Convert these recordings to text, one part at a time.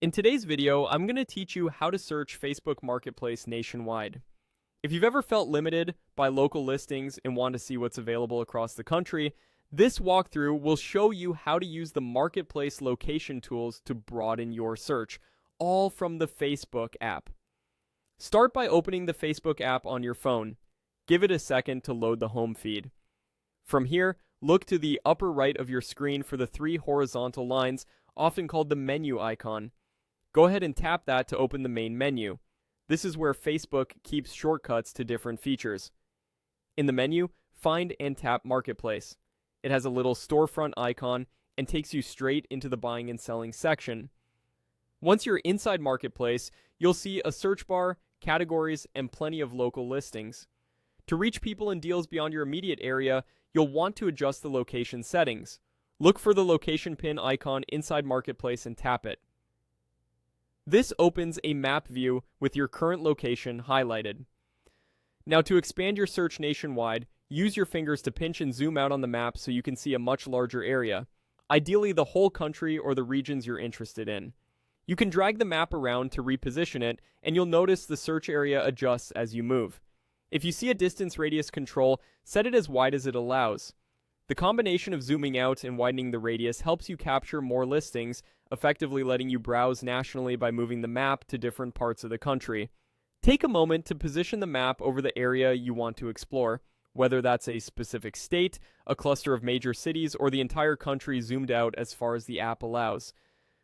In today's video, I'm going to teach you how to search Facebook Marketplace nationwide. If you've ever felt limited by local listings and want to see what's available across the country, this walkthrough will show you how to use the Marketplace location tools to broaden your search, all from the Facebook app. Start by opening the Facebook app on your phone. Give it a second to load the home feed. From here, look to the upper right of your screen for the three horizontal lines, often called the menu icon. Go ahead and tap that to open the main menu. This is where Facebook keeps shortcuts to different features. In the menu, find and tap Marketplace. It has a little storefront icon and takes you straight into the buying and selling section. Once you're inside Marketplace, you'll see a search bar, categories, and plenty of local listings. To reach people and deals beyond your immediate area, you'll want to adjust the location settings. Look for the location pin icon inside Marketplace and tap it. This opens a map view with your current location highlighted. Now, to expand your search nationwide, use your fingers to pinch and zoom out on the map so you can see a much larger area, ideally the whole country or the regions you're interested in. You can drag the map around to reposition it, and you'll notice the search area adjusts as you move. If you see a distance radius control, set it as wide as it allows. The combination of zooming out and widening the radius helps you capture more listings, effectively letting you browse nationally by moving the map to different parts of the country. Take a moment to position the map over the area you want to explore, whether that's a specific state, a cluster of major cities, or the entire country zoomed out as far as the app allows.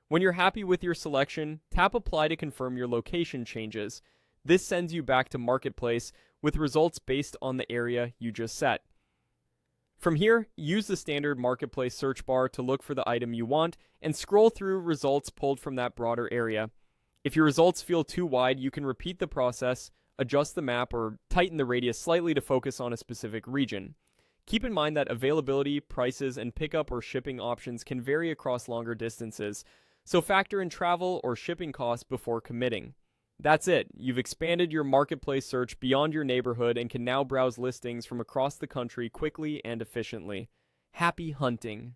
When you're happy with your selection, tap Apply to confirm your location changes. This sends you back to Marketplace with results based on the area you just set. From here, use the standard Marketplace search bar to look for the item you want and scroll through results pulled from that broader area. If your results feel too wide, you can repeat the process, adjust the map, or tighten the radius slightly to focus on a specific region. Keep in mind that availability, prices, and pickup or shipping options can vary across longer distances, so factor in travel or shipping costs before committing. That's it. You've expanded your Marketplace search beyond your neighborhood and can now browse listings from across the country quickly and efficiently. Happy hunting!